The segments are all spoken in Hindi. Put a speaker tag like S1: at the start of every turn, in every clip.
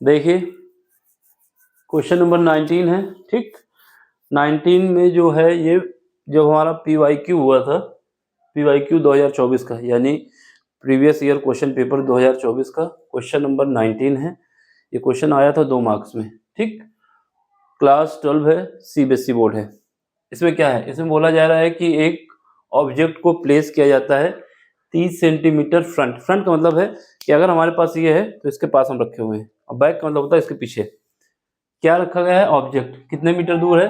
S1: देखिए क्वेश्चन नंबर 19 है, ठीक। 19 में जो है ये जब हमारा PYQ हुआ था, PYQ 2024 का, यानी प्रीवियस ईयर क्वेश्चन पेपर 2024 का क्वेश्चन नंबर 19 है। ये क्वेश्चन आया था 2 मार्क्स में, ठीक। क्लास 12 है, CBSE बोर्ड है। इसमें क्या है, इसमें बोला जा रहा है कि एक ऑब्जेक्ट को प्लेस किया जाता है 30 सेंटीमीटर फ्रंट। फ्रंट का मतलब है कि अगर हमारे पास ये है तो इसके पास हम रखे हुए हैं, और बैक का मतलब होता है इसके पीछे। क्या रखा गया है, ऑब्जेक्ट कितने मीटर दूर है,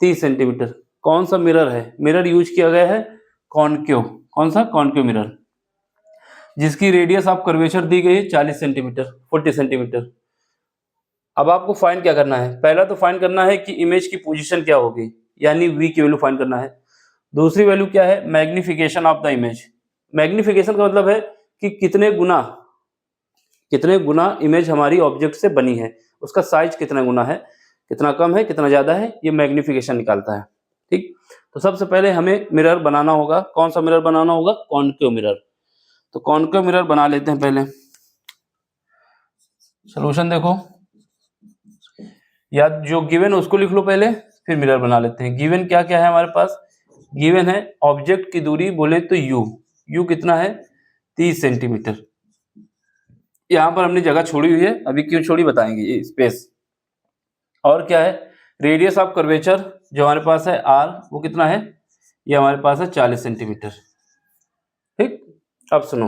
S1: 30 सेंटीमीटर। कौन सा मिरर है, मिरर यूज किया गया है कॉनकेव। कौन सा, कॉनकेव मिरर, जिसकी रेडियस ऑफ कर्वेचर दी गई है 40 सेंटीमीटर, 40 सेंटीमीटर। अब आपको फाइंड क्या करना है, पहला तो फाइंड करना है कि इमेज की पोजीशन क्या होगी, यानी वी की वैल्यू फाइंड करना है। दूसरी वैल्यू क्या है, magnification of the image. Magnification का मतलब है कि कितने गुना इमेज हमारी ऑब्जेक्ट से बनी है, उसका साइज कितना गुना है, कितना कम है, कितना ज्यादा है, ये मैग्निफिकेशन निकालता है, ठीक। तो सबसे पहले हमें मिरर बनाना होगा। कौन सा मिरर बनाना होगा, कॉनकेव मिरर। तो कॉनकेव मिरर बना लेते हैं। पहले सॉल्यूशन देखो, या जो गिवन है उसको लिख लो पहले, फिर मिरर बना लेते हैं। गिवन क्या क्या है हमारे पास, गिवन है ऑब्जेक्ट की दूरी बोले तो यू कितना है, 30 सेंटीमीटर। यहाँ पर हमने जगह छोड़ी हुई है, अभी क्यों छोड़ी बताएंगे, ये स्पेस। और क्या है, रेडियस ऑफ कर्वेचर जो हमारे पास है आर, वो कितना है, ये हमारे पास है 40 सेंटीमीटर, ठीक। अब सुनो,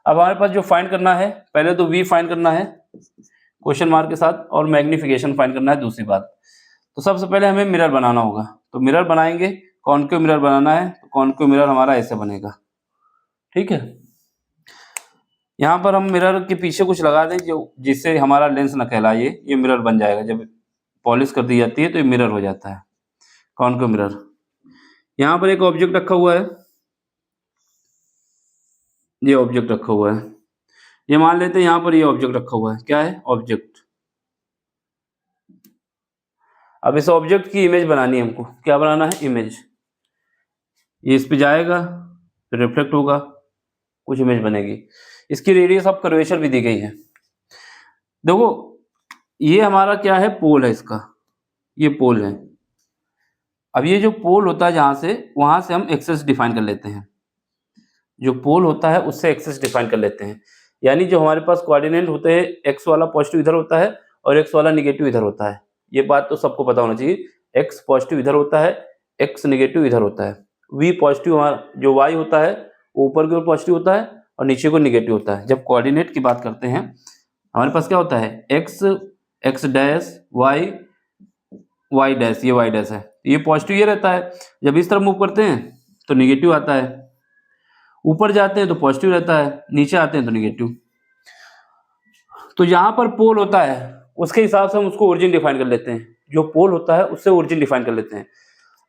S1: अब हमारे पास जो फाइंड करना है, पहले तो वी फाइंड करना है क्वेश्चन मार्क के साथ, और मैग्निफिकेशन फाइंड करना है दूसरी बात। तो सबसे पहले हमें मिरर बनाना होगा, तो मिरर बनाएंगे, कॉनकेव मिरर बनाना है, तो कॉनकेव मिरर हमारा ऐसे बनेगा, ठीक है। यहाँ पर हम मिरर के पीछे कुछ लगा दें जो जिससे हमारा लेंस न कहलाए, ये मिरर बन जाएगा। जब पॉलिश कर दी जाती है तो ये मिरर हो जाता है, कॉनकेव मिरर। यहाँ पर एक ऑब्जेक्ट रखा हुआ है, ये ऑब्जेक्ट रखा हुआ है, ये मान लेते हैं यहाँ पर ये ऑब्जेक्ट रखा हुआ है, क्या है, ऑब्जेक्ट। अब इस ऑब्जेक्ट की इमेज बनानी है हमको, क्या बनाना है, इमेज। ये इस पे जाएगा, फिर रिफ्लेक्ट होगा, कुछ इमेज बनेगी। इसकी रेडियस ऑफ कर्वेचर भी दी गई है। देखो ये हमारा क्या है, पोल है इसका, ये पोल है। अब ये जो पोल होता है जहां से, वहां से हम एक्सेस डिफाइन कर लेते हैं। जो पोल होता है उससे एक्सेस डिफाइन कर लेते हैं, यानी जो हमारे पास कोऑर्डिनेट होते हैं, एक्स वाला पॉजिटिव इधर होता है और एक्स वाला निगेटिव इधर होता है। ये बात तो सबको पता होना चाहिए, एक्स पॉजिटिव इधर होता है, एक्स निगेटिव इधर होता है। वी पॉजिटिव, हमारा जो वाई होता है वो ऊपर की ओर पॉजिटिव होता है और नीचे को निगेटिव होता है। जब कोऑर्डिनेट की बात करते हैं हमारे पास क्या होता है, X, X dash, Y, Y dash, ये वाई डैश है, ये पॉजिटिव ये रहता है। जब इस तरफ मूव करते हैं तो निगेटिव आता है, ऊपर जाते हैं तो पॉजिटिव रहता है, नीचे आते हैं तो निगेटिव। तो यहाँ पर पोल होता है उसके हिसाब से हम उसको ओरिजिन डिफाइन कर लेते हैं, जो पोल होता है उससे ओरिजिन डिफाइन कर लेते हैं।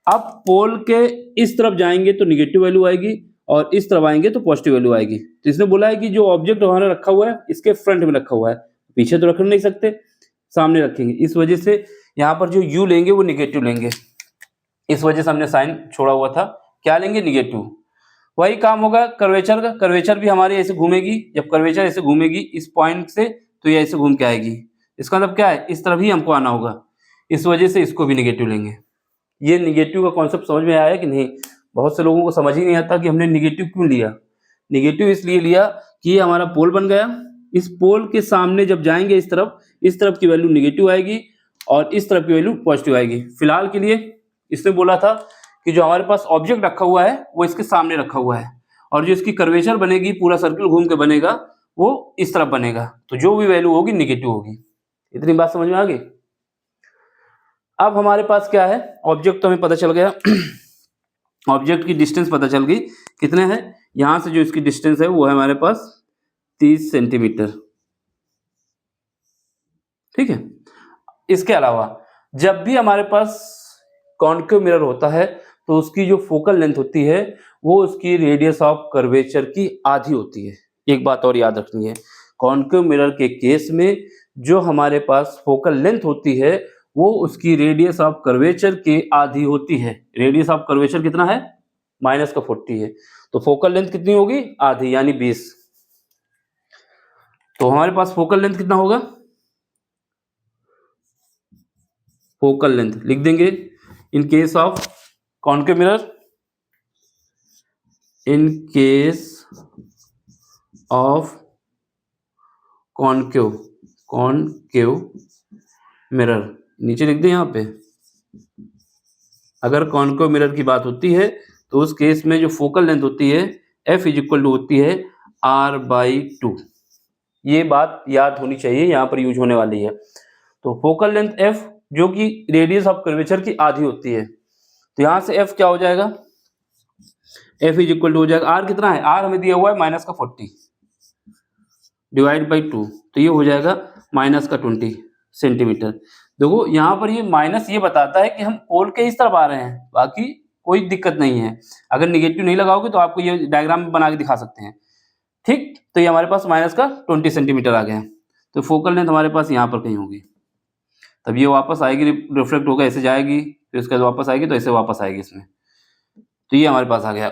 S1: अब पोल के इस तरफ जाएंगे तो निगेटिव वैल्यू आएगी और इस तरफ आएंगे तो पॉजिटिव वैल्यू आएगी। तो इसने बोला है कि जो ऑब्जेक्ट हमारा रखा हुआ है इसके फ्रंट में रखा हुआ है, पीछे तो रख नहीं सकते, सामने रखेंगे। इस वजह से यहाँ पर जो यू लेंगे वो निगेटिव लेंगे, इस वजह से हमने साइन छोड़ा हुआ था। क्या लेंगे, निगेटिव। वही काम होगा कर्वेचर का, कर्वेचर भी हमारी ऐसे घूमेगी। जब कर्वेचर ऐसे घूमेगी इस पॉइंट से तो ये ऐसे घूम के आएगी, इसका मतलब क्या है, इस तरफ ही हमको आना होगा, इस वजह से इसको भी निगेटिव लेंगे। ये निगेटिव का कॉन्सेप्ट समझ में आया कि नहीं, बहुत से लोगों को समझ ही नहीं आता कि हमने निगेटिव क्यों लिया। निगेटिव इसलिए लिया कि ये हमारा पोल बन गया, इस पोल के सामने जब जाएंगे इस तरफ की वैल्यू निगेटिव आएगी और इस तरफ की वैल्यू पॉजिटिव आएगी। फिलहाल के लिए इसने बोला था कि जो हमारे पास ऑब्जेक्ट रखा हुआ है वो इसके सामने रखा हुआ है, और जो इसकी कर्वेचर बनेगी, पूरा सर्कल घूम के बनेगा, वो इस तरफ बनेगा, तो जो भी वैल्यू होगी निगेटिव होगी। इतनी बात समझ में आ गई। अब हमारे पास क्या है, ऑब्जेक्ट तो हमें पता चल गया ऑब्जेक्ट की डिस्टेंस पता चल गई, कितने हैं, यहां से जो इसकी डिस्टेंस है वो है हमारे पास 30 सेंटीमीटर, ठीक है। इसके अलावा जब भी हमारे पास कॉनकेव मिरर होता है तो उसकी जो फोकल लेंथ होती है वो उसकी रेडियस ऑफ कर्वेचर की आधी होती है। एक बात और याद रखनी है, कॉनकेव मिरर के केस में जो हमारे पास फोकल लेंथ होती है वो उसकी रेडियस ऑफ कर्वेचर के आधी होती है। रेडियस ऑफ कर्वेचर कितना है, -40 है, तो फोकल लेंथ कितनी होगी, आधी, यानी 20। तो हमारे पास फोकल लेंथ कितना होगा, फोकल लेंथ लिख देंगे in case of concave mirror, in case of concave mirror, नीचे लिख दें यहाँ पे। अगर कॉनकेव मिरर की बात होती है तो उस केस में जो फोकल लेंथ होती है f इज इक्वल टू होती है r/2। ये बात याद होनी चाहिए, यहाँ पर यूज होने वाली है। तो फोकल लेंथ f जो कि रेडियस ऑफ कर्वेचर की आधी होती है, तो यहाँ से f क्या हो जाएगा, f इज इक्वल टू हो जाएगा r कितना है, r हमें दिया हुआ है -40 डिवाइड बाई 2, तो ये हो जाएगा -20 सेंटीमीटर। देखो यहाँ पर ये माइनस ये बताता है कि हम पोल के इस तरफ आ रहे हैं, बाकी कोई दिक्कत नहीं है। अगर निगेटिव नहीं लगाओगे तो आपको ये डायग्राम में बना के दिखा सकते हैं, ठीक। तो ये हमारे पास -20 सेंटीमीटर आ गया है। तो फोकल लेंथ हमारे पास यहाँ पर कहीं होगी, तब ये वापस आएगी, रिफ्लेक्ट होगा, ऐसे जाएगी, फिर उसके बाद वापस आएगी, तो ऐसे वापस आएगी इसमें। तो ये हमारे पास आ गया।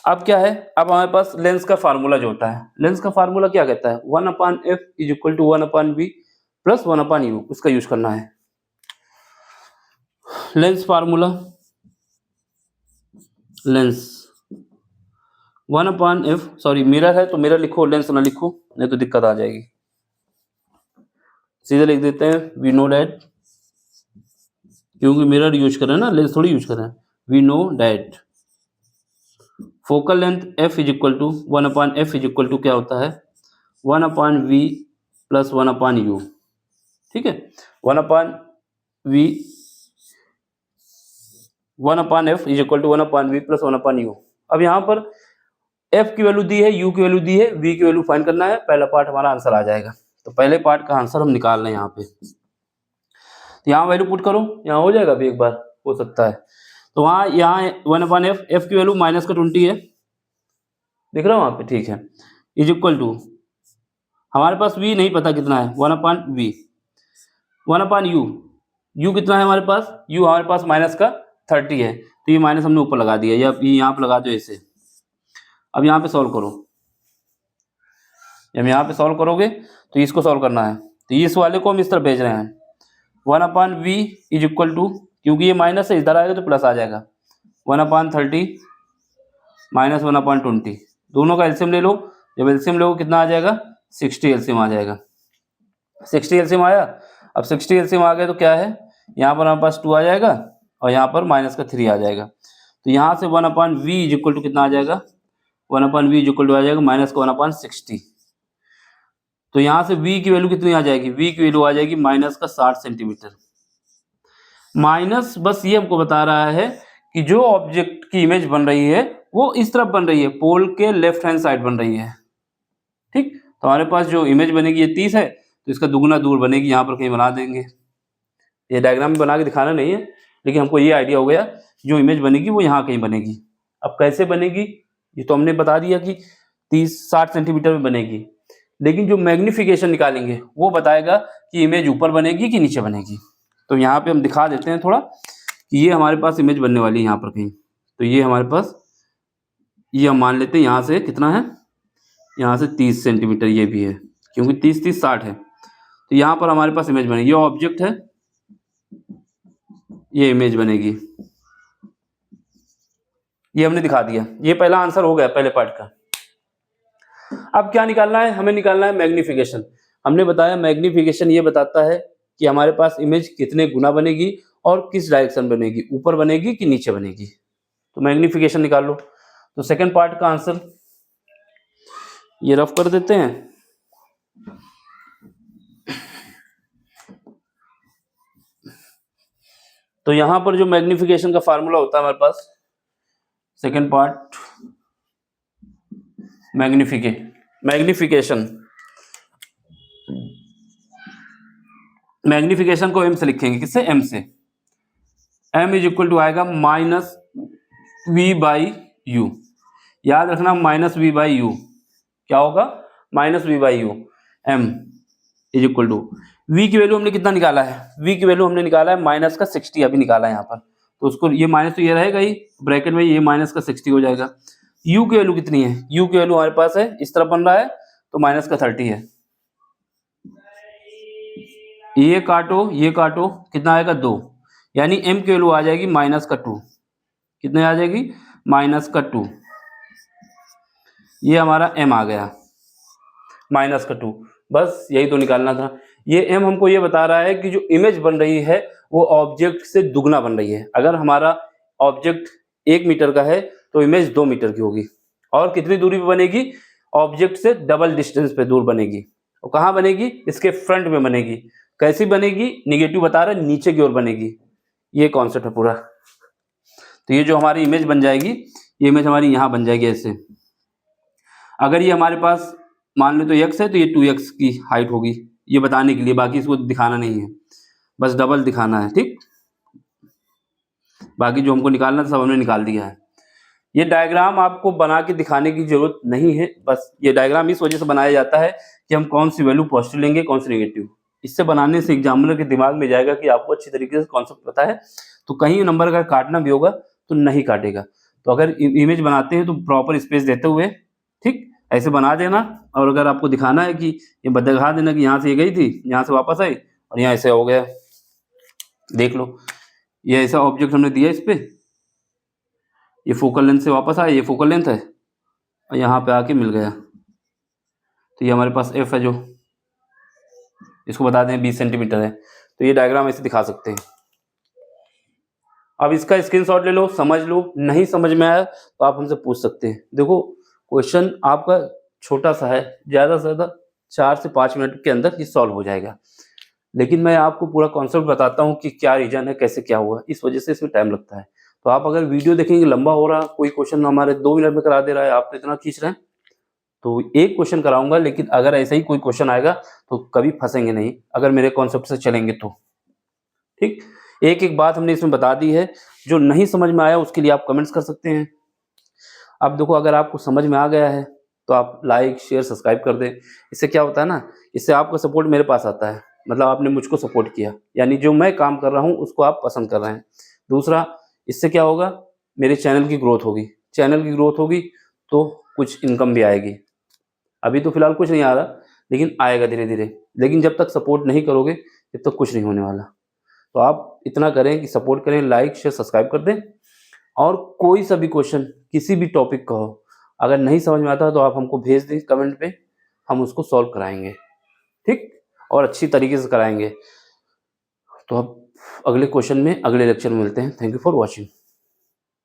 S1: अब क्या है, अब हमारे पास लेंस का फार्मूला जो होता है, लेंस का फार्मूला क्या कहता है, 1/f is equal to 1/v plus 1/u, उसका यूज करना है। Lens formula, lens 1/f, sorry mirror है तो मिरर लिखो, लेंस ना लिखो, नहीं तो दिक्कत आ जाएगी। सीधे लिख देते हैं वी नो डैट, क्योंकि मिरर यूज कर रहे हैं ना, लेंस थोड़ी यूज कर रहे हैं। We know that focal length f is equal to 1/f is equal to क्या होता है, 1/v प्लस 1/u, ठीक है। 1/f is equal to 1/v plus 1/u। अब यहाँ पर f की वैल्यू दी है, u की वैल्यू दी है, v की वैल्यू फाइंड करना है, पहला पार्ट हमारा आंसर आ जाएगा। तो पहले पार्ट का आंसर हम निकाल रहे हैं यहाँ पे, तो यहाँ वैल्यू पुट करो, यहाँ हो जाएगा भी, एक बार हो सकता है। तो वहाँ यहाँ 1/f, f की वैल्यू -20 है, दिख रहा है वहाँ पे, ठीक है, इज इक्वल टू हमारे पास v नहीं पता कितना है, 1/v, 1/u, u कितना है हमारे पास, u हमारे पास -30 है, तो ये माइनस हमने ऊपर लगा दिया, या यहाँ पे लगा दो ऐसे। अब यहाँ पे सॉल्व करो, जब यहाँ पे सॉल्व करोगे तो इसको सॉल्व करना है, तो इस वाले को हम इस तरफ भेज रहे हैं, 1/v इज इक्वल टू, क्योंकि ये माइनस है इधर आएगा तो प्लस आ जाएगा, 1/30 माइनस 1/20, दोनों का एलसीएम ले लो, जब एलसीएम लोगे कितना आ जाएगा, 60 एलसीएम आ जाएगा। 60 एलसीएम आया, अब 60 एलसीएम आ गया तो क्या है, यहाँ पर हमारे पास 2 आ जाएगा और यहाँ पर -3 आ जाएगा, तो यहाँ से 1/v इज इक्वल टू कितना आ जाएगा, 1/v इज इक्वल टू आ जाएगा -1/60। तो यहाँ से v की वैल्यू कितनी आ जाएगी, v की वैल्यू आ जाएगी -60 सेंटीमीटर। माइनस बस ये हमको बता रहा है कि जो ऑब्जेक्ट की इमेज बन रही है वो इस तरफ बन रही है, पोल के लेफ्ट हैंड साइड बन रही है, ठीक। तो हमारे पास जो इमेज बनेगी ये 30 है, तो इसका दुगना दूर बनेगी, यहाँ पर कहीं बना देंगे। ये डायग्राम में बना के दिखाना नहीं है, लेकिन हमको ये आइडिया हो गया जो इमेज बनेगी वो यहाँ कहीं बनेगी। अब कैसे बनेगी ये तो हमने बता दिया कि 30-60 सेंटीमीटर में बनेगी, लेकिन जो मैग्निफिकेशन निकालेंगे वो बताएगा कि इमेज ऊपर बनेगी कि नीचे बनेगी। तो यहाँ पे हम दिखा देते हैं थोड़ा कि ये हमारे पास इमेज बनने वाली है यहाँ पर कहीं, तो ये हमारे पास, ये हम मान लेते हैं यहाँ से कितना है, यहाँ से 30 सेंटीमीटर ये भी है, क्योंकि 30-30-60 है, तो यहाँ पर हमारे पास इमेज बनेगी, ये ऑब्जेक्ट है, ये इमेज बनेगी, ये हमने दिखा दिया। ये पहला आंसर हो गया पहले पार्ट का। अब क्या निकालना है, हमें निकालना है मैग्निफिकेशन। हमने बताया मैग्निफिकेशन ये बताता है कि हमारे पास इमेज कितने गुना बनेगी और किस डायरेक्शन बनेगी, ऊपर बनेगी कि नीचे बनेगी। तो मैग्निफिकेशन निकाल लो। तो सेकंड पार्ट का आंसर ये रफ कर देते हैं, तो यहां पर जो मैग्निफिकेशन का फार्मूला होता है हमारे पास, सेकंड पार्ट मैग्निफिकेशन को m से लिखेंगे, किससे, m से। m इज इक्वल टू आएगा -v/u, याद रखना -v/u क्या होगा, -v/u। m is equal to, v की वैल्यू हमने कितना निकाला है, v की वैल्यू हमने निकाला है -60 अभी निकाला है यहाँ पर, तो उसको ये माइनस तो ये रहेगा ही ब्रैकेट में, ये -60 हो जाएगा। u की वैल्यू कितनी है, u की वैल्यू हमारे पास है इस तरफ बन रहा है तो -30 है, ये काटो कितना आएगा 2, यानी m की वैल्यू आ जाएगी -2। कितने आ जाएगी -2। ये हमारा m आ गया -2। बस यही तो निकालना था। ये m हमको ये बता रहा है कि जो इमेज बन रही है वो ऑब्जेक्ट से दुगना बन रही है। अगर हमारा ऑब्जेक्ट 1 मीटर का है तो इमेज 2 मीटर की होगी। और कितनी दूरी पे बनेगी? ऑब्जेक्ट से डबल डिस्टेंस पे दूर बनेगी। और कहाँ बनेगी? इसके फ्रंट में बनेगी। कैसी बनेगी? निगेटिव बता रहा है, नीचे की ओर बनेगी। ये कॉन्सेप्ट है पूरा। तो ये जो हमारी इमेज बन जाएगी, ये इमेज हमारी यहाँ बन जाएगी ऐसे। अगर ये हमारे पास मान लो तो x है तो ये 2x की हाइट होगी, ये बताने के लिए, बाकी इसको दिखाना नहीं है, बस डबल दिखाना है। ठीक, बाकी जो हमको निकालना था सब हमने निकाल दिया है। ये डायग्राम आपको बना के दिखाने की जरूरत नहीं है, बस ये डायग्राम इस वजह से बनाया जाता है कि हम कौन सी वैल्यू पॉजिटिव लेंगे, कौन सी नेगेटिव। इससे बनाने से एग्जामिनर के दिमाग में जाएगा कि आपको अच्छी तरीके से कॉन्सेप्ट पता है, तो कहीं नंबर अगर काटना भी होगा तो नहीं काटेगा। तो अगर इमेज बनाते हैं तो प्रॉपर स्पेस देते हुए, ठीक, ऐसे बना देना। और अगर आपको दिखाना है कि ये दिखा देना कि यहाँ से ये गई थी, यहाँ से वापस आई और यहाँ ऐसे हो गया। देख लो, ये ऐसा ऑब्जेक्ट हमने दिया, इस पे ये फोकल लेंथ से वापस आया, ये फोकल लेंथ है और यहाँ पे आके मिल गया। तो ये हमारे पास एफ है, जो इसको बता दें 20 सेंटीमीटर है। तो ये डायग्राम ऐसे दिखा सकते हैं। अब इसका स्क्रीनशॉट ले लो, समझ लो। नहीं समझ में आया तो आप हमसे पूछ सकते हैं। देखो, क्वेश्चन आपका छोटा सा है, ज़्यादा से ज़्यादा 4 से 5 मिनट के अंदर ये सॉल्व हो जाएगा। लेकिन मैं आपको पूरा कॉन्सेप्ट बताता हूँ कि क्या रीजन है, कैसे क्या हुआ, इस वजह से इसमें टाइम लगता है। तो आप अगर वीडियो देखेंगे लंबा हो रहा, कोई क्वेश्चन हमारे 2 मिनट में करा दे रहा है, आप तो इतना खींच रहे हैं, तो एक क्वेश्चन कराऊंगा। लेकिन अगर ऐसा ही कोई क्वेश्चन आएगा तो कभी फंसेंगे नहीं, अगर मेरे कॉन्सेप्ट से चलेंगे तो। ठीक, एक एक बात हमने इसमें बता दी है। जो नहीं समझ में आया उसके लिए आप कमेंट्स कर सकते हैं। अब देखो, अगर आपको समझ में आ गया है तो आप लाइक शेयर सब्सक्राइब कर दें। इससे क्या होता है ना, इससे आपका सपोर्ट मेरे पास आता है, मतलब आपने मुझको सपोर्ट किया, यानी जो मैं काम कर रहा हूँ उसको आप पसंद कर रहे हैं। दूसरा, इससे क्या होगा, मेरे चैनल की ग्रोथ होगी। चैनल की ग्रोथ होगी तो कुछ इनकम भी आएगी। अभी तो फिलहाल कुछ नहीं आ रहा, लेकिन आएगा धीरे धीरे। लेकिन जब तक सपोर्ट नहीं करोगे तब तक कुछ नहीं होने वाला। तो आप इतना करें कि सपोर्ट करें, लाइक शेयर सब्सक्राइब कर दें। और कोई सा भी क्वेश्चन किसी भी टॉपिक का हो, अगर नहीं समझ में आता तो आप हमको भेज दें कमेंट पे, हम उसको सॉल्व कराएंगे। ठीक, और अच्छी तरीके से कराएंगे। तो अब अगले क्वेश्चन में, अगले लेक्चर में मिलते हैं। Thank you for watching.